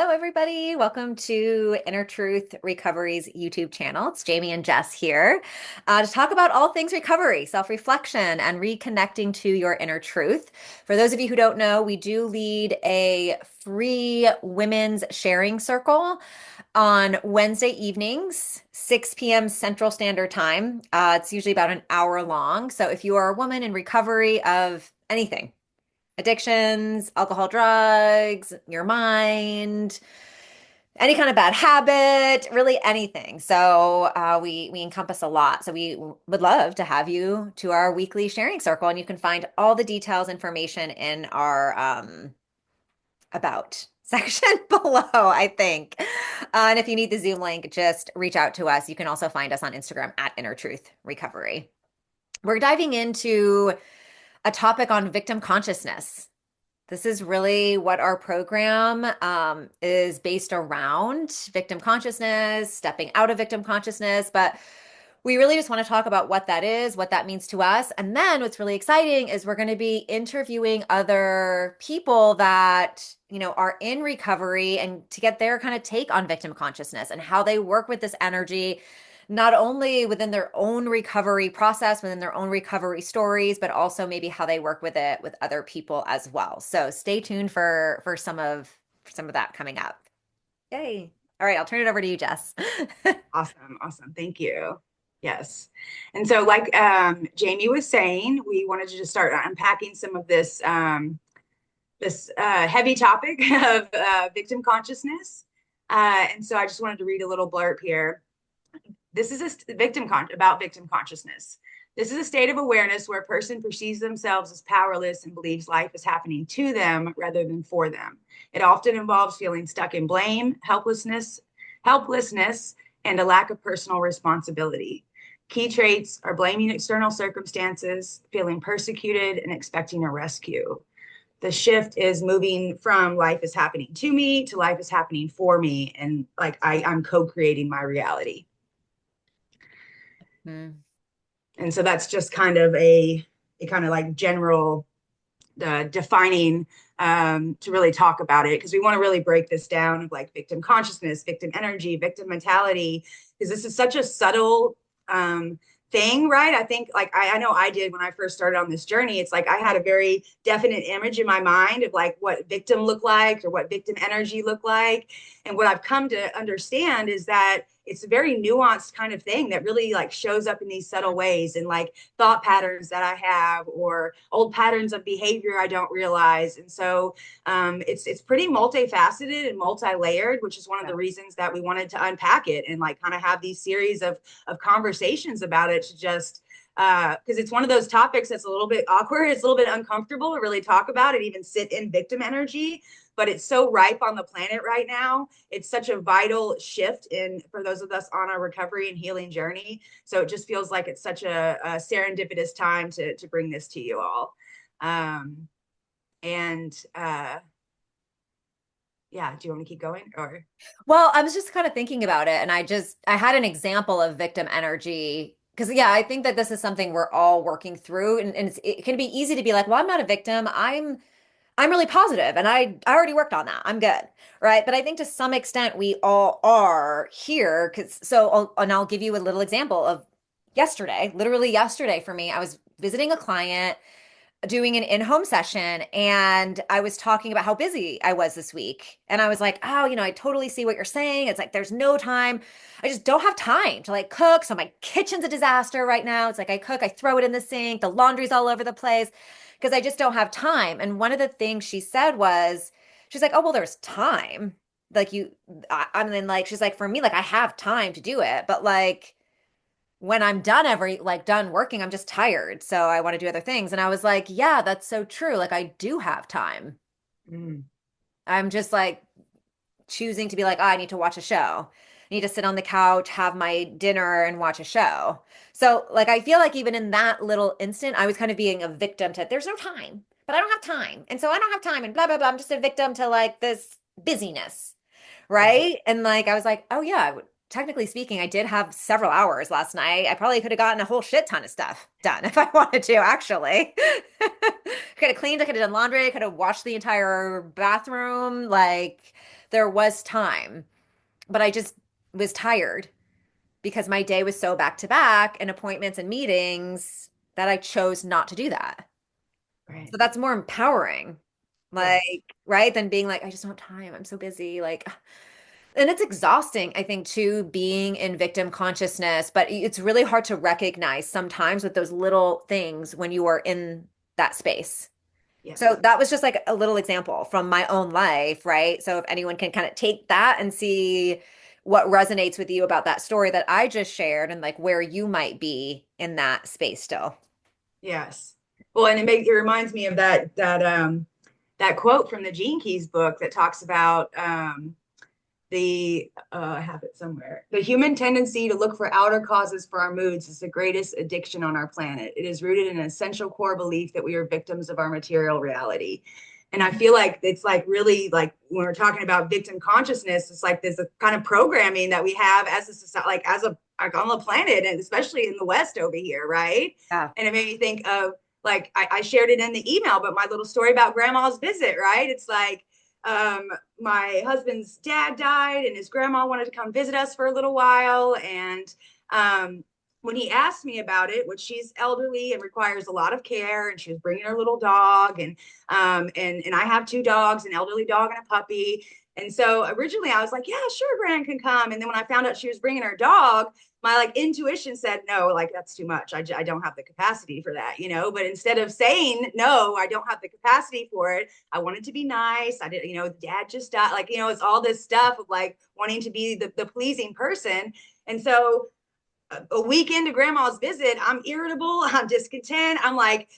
Hello, everybody. Welcome to Inner Truth Recovery's YouTube channel. It's Jamie and Jess here to talk about all things recovery, self-reflection, and reconnecting to your inner truth. For those of you who don't know, we do lead a free women's sharing circle on Wednesday evenings, 6 p.m. Central Standard Time. It's usually about an hour long. So if you are a woman in recovery of anything, addictions, alcohol, drugs, your mind, any kind of bad habit, really anything. So we encompass a lot. So we would love to have you to our weekly sharing circle, and you can find all the details, information in our about section below, I think. And if you need the Zoom link, just reach out to us. You can also find us on Instagram at Inner Truth Recovery. We're diving into a topic on victim consciousness. This is really what our program is based around: victim consciousness, stepping out of victim consciousness. But we really just want to talk about what that is, what that means to us. And then what's really exciting is we're going to be interviewing other people that, are in recovery, and to get their kind of take on victim consciousness and how they work with this energy, not only within their own recovery process, within their own recovery stories, but also maybe how they work with it with other people as well. So stay tuned for some of that coming up. Yay. All right, I'll turn it over to you, Jess. Awesome. Awesome. Thank you. Yes. And so like Jamie was saying, we wanted to just start unpacking some of this heavy topic of victim consciousness. And so I just wanted to read a little blurb here. This is about victim consciousness. This is a state of awareness where a person perceives themselves as powerless and believes life is happening to them rather than for them. It often involves feeling stuck in blame, helplessness, and a lack of personal responsibility. Key traits are blaming external circumstances, feeling persecuted, and expecting a rescue. The shift is moving from life is happening to me to life is happening for me. And like I'm co-creating my reality. Hmm. And so that's just kind of a kind of like general defining to really talk about it, because we want to really break this down of like victim consciousness, victim energy, victim mentality, because this is such a subtle thing, right? I think like I know I did when I first started on this journey. It's like I had a very definite image in my mind of like what victim looked like or what victim energy looked like. And what I've come to understand is that it's a very nuanced kind of thing that really like shows up in these subtle ways, and like thought patterns that I have or old patterns of behavior I don't realize. And so it's pretty multifaceted and multi-layered, which is one of the reasons that we wanted to unpack it and like kind of have these series of conversations about it, to just because it's one of those topics that's a little bit awkward. It's a little bit uncomfortable to really talk about and even sit in victim energy, but it's so ripe on the planet right now. It's such a vital shift in for those of us on our recovery and healing journey. So it just feels like it's such a serendipitous time to bring this to you all. And yeah, do you want to keep going or? Well, I was just kind of thinking about it, and I had an example of victim energy because, yeah, I think that this is something we're all working through, and it can be easy to be like, well, I'm not a victim. I'm really positive, and I already worked on that. I'm good, right? But I think to some extent we all are here because and I'll give you a little example of yesterday, literally yesterday for me. I was visiting a client, doing an in-home session, and I was talking about how busy I was this week. And I was like, "Oh, I totally see what you're saying. It's like there's no time. I just don't have time to like cook. So my kitchen's a disaster right now. It's like I cook, I throw it in the sink, the laundry's all over the place because I just don't have time." And one of the things she said was, she's like, "Oh, well, there's time. Like and then like she's like, for me, like I have time to do it, but like when I'm done done working, I'm just tired. So I want to do other things." And I was like, yeah, that's so true. Like I do have time. Mm, I'm just like choosing to be like, oh, I need to watch a show. I need to sit on the couch, have my dinner, and watch a show. So like I feel like even in that little instant, I was kind of being a victim to there's no time, but I don't have time. And so I don't have time and blah blah blah. I'm just a victim to like this busyness. right. Right. And like, I was like, oh, yeah, technically speaking, I did have several hours last night. I probably could have gotten a whole shit ton of stuff done if I wanted to, actually. Could have cleaned, I could have done laundry, I could have washed the entire bathroom. Like, there was time, but I just was tired because my day was so back to back and appointments and meetings that I chose not to do that. Right. So that's more empowering, Yes. like, right? Than being like, I just don't have time. I'm so busy. Like, and it's exhausting, I think, too, being in victim consciousness, but it's really hard to recognize sometimes with those little things when you are in that space. So Yes. that was just like a little example from my own life, right? So if anyone can kind of take that and see what resonates with you about that story that I just shared and like where you might be in that space still. Yes. Well, and it reminds me of that quote from the Gene Keys book that talks about the I have it somewhere. The human tendency to look for outer causes for our moods is the greatest addiction on our planet. It is rooted in an essential core belief that we are victims of our material reality. And I Mhm. feel like it's like really like when we're talking about victim consciousness, it's like there's a kind of programming that we have as a society, like as a like on the planet, and especially in the West over here, right? Yeah. And it made me think of like I shared it in the email, but my little story about grandma's visit, right? It's like um, my husband's dad died and his grandma wanted to come visit us for a little while. And when he asked me about it, which she's elderly and requires a lot of care, and she was bringing her little dog, and I have two dogs, an elderly dog and a puppy. And so originally I was like, yeah, sure, Gran can come. And then when I found out she was bringing her dog, my like intuition said no, like that's too much. I don't have the capacity for that, you know. But instead of saying no, I don't have the capacity for it, I wanted to be nice. I did, you know, dad just died. Like, you know, it's all this stuff of like wanting to be the pleasing person. And so a week into grandma's visit, I'm irritable, I'm discontent. I'm like,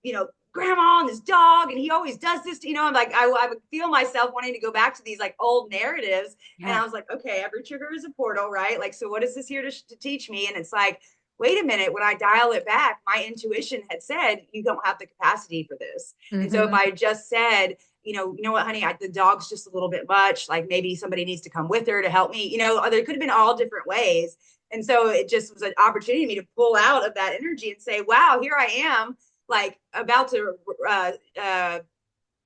you know, grandma and this dog, and he always does this. You know, I'm like, I would feel myself wanting to go back to these like old narratives. And Yeah. I was like, okay, every trigger is a portal, right? Like, so what is this here to teach me? And it's like, wait a minute, when I dial it back, my intuition had said, you don't have the capacity for this. And so if Hmm. I just said, you know what, honey, the dog's just a little bit much. Like maybe somebody needs to come with her to help me. You know, there could have been all different ways. And so it just was an opportunity for me to pull out of that energy and say, wow, here I am, like about to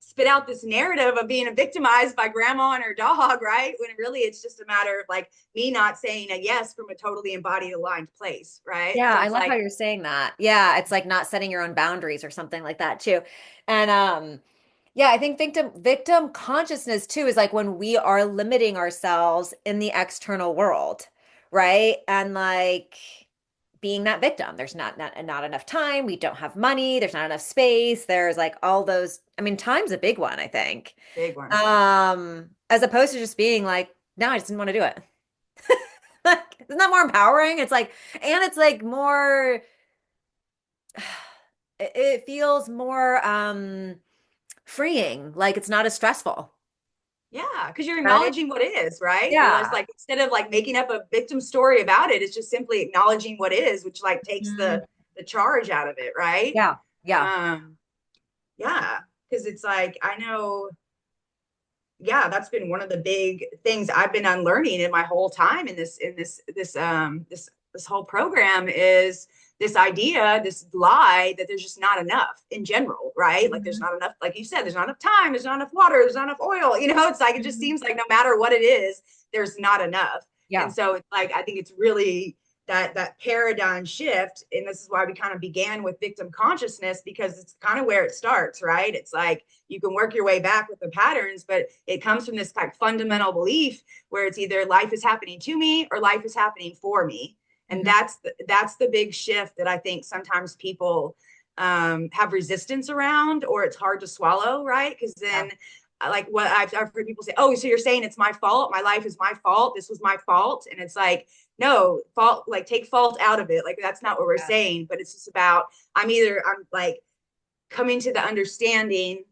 spit out this narrative of being victimized by grandma and her dog, right? When really it's just a matter of like me not saying a yes from a totally embodied, aligned place, right? Yeah, So I it's love how like, you're saying that. Yeah, it's like not setting your own boundaries or something like that too. And yeah, I think victim consciousness too is like when we are limiting ourselves in the external world, right? And like being that victim. There's not enough time, we don't have money, there's not enough space. There's like all those, I mean, time's a big one, I think. big one. As opposed to just being like, no, I just didn't want to do it. Like, isn't that more empowering? It's like, and it's like more, it feels more freeing. Like it's not as stressful, Yeah, because you're right? acknowledging what is, right? It's Yeah. like instead of like making up a victim story about it, it's just simply acknowledging what is, which like takes Mhm. the charge out of it, right? Yeah. Yeah. Um, yeah, because it's like I know, yeah, that's been one of the big things I've been unlearning in my whole time in this whole program is this idea, this lie that there's just not enough in general, right? Like there's Mhm. not enough, like you said, there's not enough time, there's not enough water, there's not enough oil. You know, it's like it just Mhm. seems like no matter what it is, there's not enough. And Yeah. so it's like I think it's really that paradigm shift, and this is why we kind of began with victim consciousness because it's kind of where it starts, right? It's like you can work your way back with the patterns, but it comes from this like fundamental belief where it's either life is happening to me or life is happening for me. And Mhm. that's the big shift that I think sometimes people have resistance around, or it's hard to swallow, right? Because Yeah. then like what I've heard people say, oh, so you're saying it's my fault, my life is my fault, this was my fault. And it's like, no, fault, like take fault out of it, like that's not what we're Yeah. saying, but it's just about I'm like coming to the understanding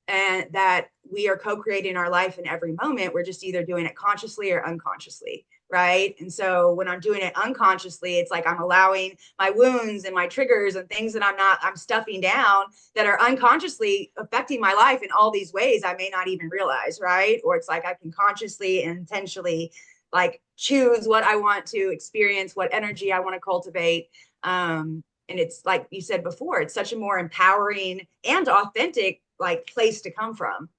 and that we are co-creating our life in every moment. We're just either doing it consciously or unconsciously, right? And so when I'm doing it unconsciously, it's like I'm allowing my wounds and my triggers and things that I'm stuffing down that are unconsciously affecting my life in all these ways I may not even realize, right? Or it's like I can consciously and intentionally like choose what I want to experience, what energy I want to cultivate. And it's like you said before, it's such a more empowering and authentic like place to come from.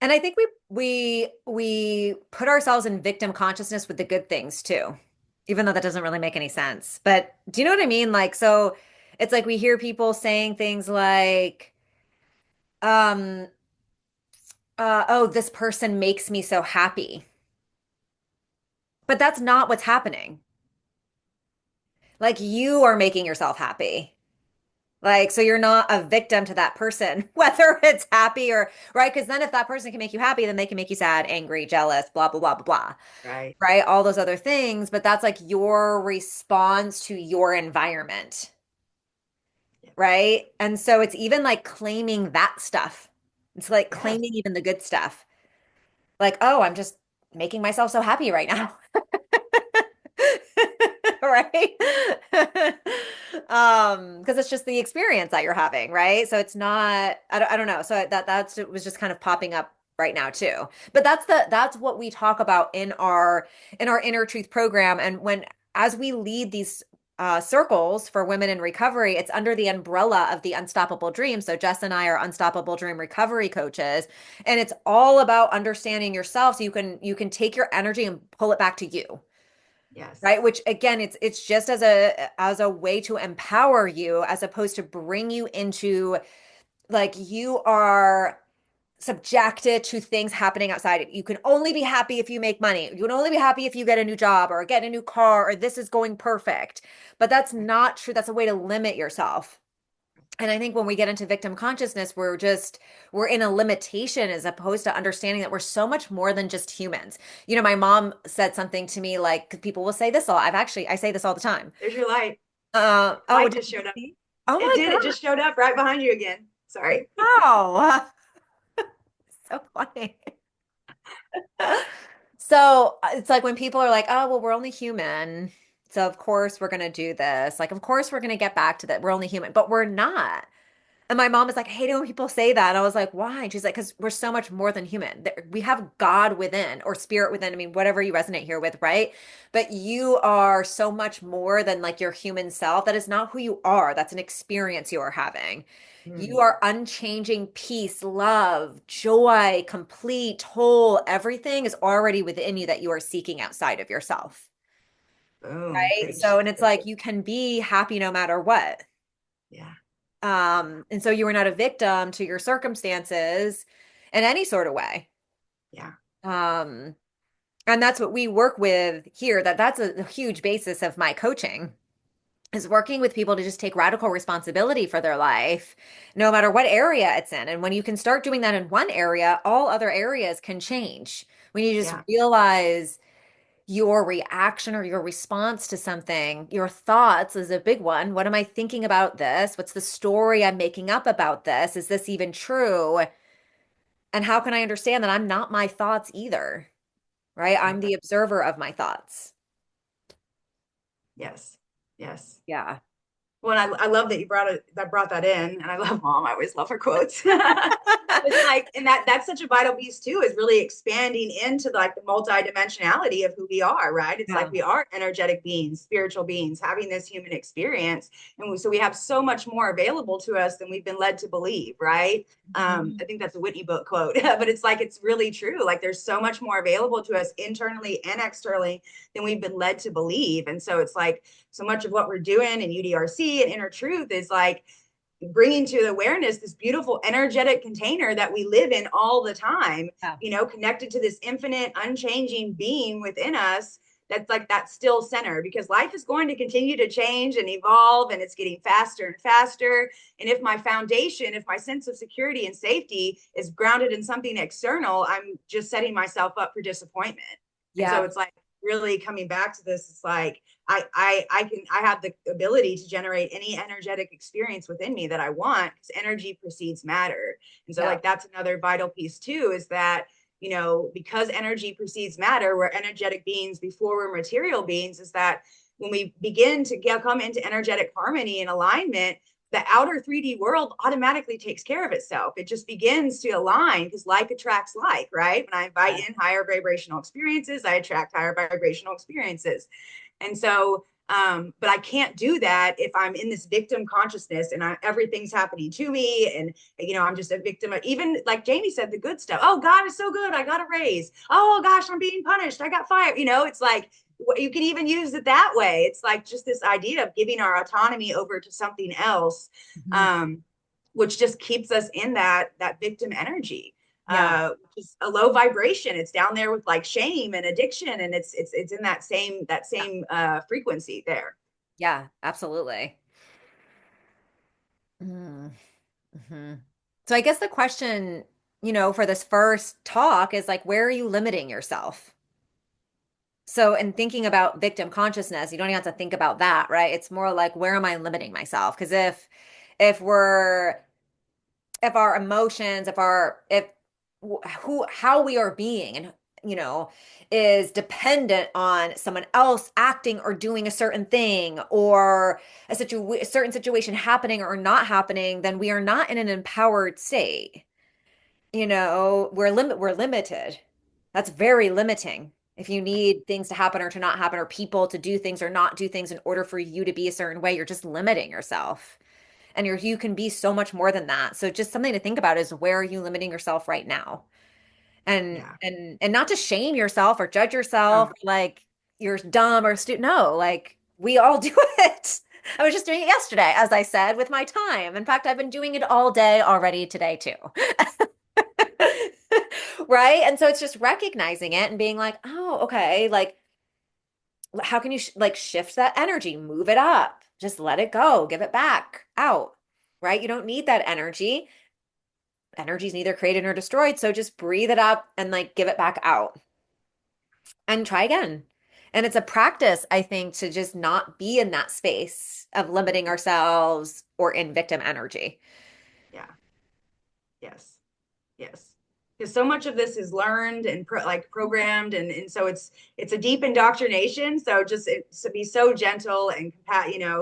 And I think we put ourselves in victim consciousness with the good things too, even though that doesn't really make any sense. But do you know what I mean? Like, so it's like we hear people saying things like, um, oh, this person makes me so happy. But that's not what's happening. Like you are making yourself happy. Like, so you're not a victim to that person, whether it's happy or right. Because then if that person can make you happy, then they can make you sad, angry, jealous, blah, blah, blah, blah, blah. Right. Right? All those other things. But that's like your response to your environment. Yeah. Right? And so it's even like claiming that stuff. It's like Yes. claiming even the good stuff. Like, oh, I'm just making myself so happy right now. Right? Because it's just the experience that you're having, right? So it's not, I don't know. So that's it was just kind of popping up right now too. But that's what we talk about in our Inner Truth program. And when as we lead these circles for women in recovery, it's under the umbrella of the Unstoppable Dream. So Jess and I are Unstoppable Dream recovery coaches, and it's all about understanding yourself so you can take your energy and pull it back to you, Yes. right? Which again, it's just as a way to empower you as opposed to bring you into like you are subjected to things happening outside. You can only be happy if you make money. You can only be happy if you get a new job or get a new car or this is going perfect. But that's not true. That's a way to limit yourself. And I think when we get into victim consciousness, we're in a limitation as opposed to understanding that we're so much more than just humans. You know, my mom said something to me like, 'cause people will say this all. I say this all the time. There's your light. Oh, Light did just you showed up. see? Oh It my did. It God. just showed up right behind you again. Sorry. Wow. So funny. So it's like when people are like, oh, well, we're only human. So of course we're going to do this. Like, of course we're going to get back to that. We're only human, but we're not. And my mom is like, I hate it when people say that. And I was like, why? And she's like, because we're so much more than human. We have God within or spirit within. I mean, whatever you resonate here with, right? But you are so much more than like your human self. That is not who you are. That's an experience you are having. You Mm. are unchanging peace, love, joy, complete, whole. Everything is already within you that you are seeking outside of yourself. Boom. Right. Preach. So, and it's like you can be happy no matter what. Yeah. And so you were not a victim to your circumstances in any sort of way. Yeah. Um, and that's what we work with here. That's a huge basis of my coaching is working with people to just take radical responsibility for their life, no matter what area it's in. And when you can start doing that in one area, all other areas can change. When you just Yeah. realize your reaction or your response to something, your thoughts is a big one. What am I thinking about this? What's the story I'm making up about this? Is this even true? And how can I understand that I'm not my thoughts either, right? I'm Right. the observer of my thoughts. Yes. Yes. Yeah. Well, and I love that you brought that in, and I love mom. I always love her quotes. It's like, and that's such a vital piece too, is really expanding into like the multidimensionality of who we are, right? It's like Yeah. we are energetic beings, spiritual beings, having this human experience, and so we have so much more available to us than we've been led to believe, right? Mhm. I think that's a Whitney book quote, but it's like it's really true. Like there's so much more available to us internally and externally than we've been led to believe, and so it's like so much of what we're doing in UDRC and Inner Truth is like bringing to awareness this beautiful energetic container that we live in all the time, Yeah. connected to this infinite, unchanging being within us. That's like that still center, because life is going to continue to change and evolve, and it's getting faster and faster. And if my foundation, if my sense of security and safety is grounded in something external, I'm just setting myself up for disappointment. And so Yeah. it's like really coming back to this. It's like I have the ability to generate any energetic experience within me that I want, because energy precedes matter. And so Yeah. like that's another vital piece too, is that because energy precedes matter, we're energetic beings before we're material beings, is that when we begin to come into energetic harmony and alignment, the outer 3D world automatically takes care of itself. It just begins to align, because like attracts like, right? When I invite in higher vibrational experiences, I attract higher vibrational experiences. And so But I can't do that if I'm in this victim consciousness and everything's happening to me. And, I'm just a victim of, even like Jamie said, the good stuff. Oh, God is so good. I got a raise. Oh, gosh, I'm being punished. I got fired. It's like, you can even use it that way. It's like just this idea of giving our autonomy over to something else, Mhm. um, which just keeps us in that victim energy, Yeah. which is a low vibration. It's down there with like shame and addiction, and it's in that same frequency there. Yeah, absolutely. Mm. hmm So I guess the question, for this first talk is like, where are you limiting yourself? So in thinking about victim consciousness, you don't even have to think about that, right? It's more like, where am I limiting myself? Because if we're if our emotions, if who how we are being and you know is dependent on someone else acting or doing a certain thing or a certain situation happening or not happening, then we are not in an empowered state. We're limited. That's very limiting. If you need things to happen or to not happen or people to do things or not do things in order for you to be a certain way, you're just limiting yourself. And you can be so much more than that. So just something to think about is, where are you limiting yourself right now? And Yeah. and not to shame yourself or judge yourself Oh, like you're dumb or stupid. No, like we all do it. I was just doing it yesterday, as I said, with my time. In fact, I've been doing it all day already today too. Right? And so it's just recognizing it and being like, "Oh, okay, like how can you like shift that energy, move it up, just let it go, give it back out." Right? You don't need that energy. Energy is neither created nor destroyed, so just breathe it up and like give it back out and try again. And it's a practice, I think, to just not be in that space of limiting ourselves or in victim energy. yeah. Yes. Yes. Because so much of this is learned and like programmed, and so it's a deep indoctrination. So just to be so gentle and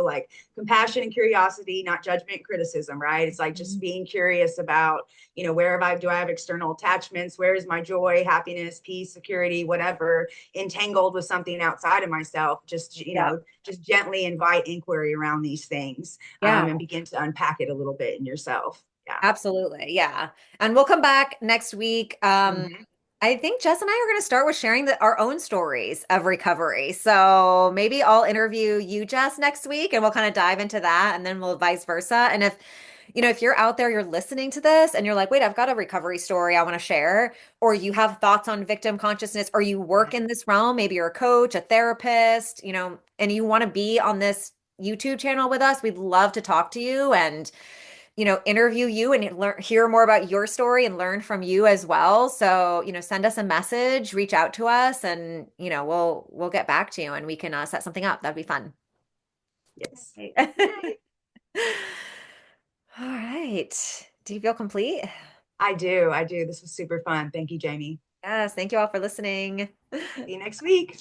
like compassion and curiosity, not judgment and criticism, right? It's like just Mhm. being curious about, where do I have external attachments? Where is my joy, happiness, peace, security, whatever, entangled with something outside of myself? Yeah. Just gently invite inquiry around these things, Yeah. and begin to unpack it a little bit in yourself. Yeah. Absolutely. Yeah. And we'll come back next week. Mhm. I think Jess and I are going to start with sharing our own stories of recovery. So maybe I'll interview you, Jess, next week, and we'll kind of dive into that, and then we'll vice versa. And if you're out there, you're listening to this, and you're like, wait, I've got a recovery story I want to share, or you have thoughts on victim consciousness, or you work in this realm, maybe you're a coach, a therapist, and you want to be on this YouTube channel with us, we'd love to talk to you and interview you and hear more about your story and learn from you as well. So, send us a message, reach out to us, and we'll get back to you and we can set something up. That'd be fun. Yes. Okay. Yay. All right. Do you feel complete? I do. I do. This was super fun. Thank you, Jamie. Yes. Thank you all for listening. See you next week.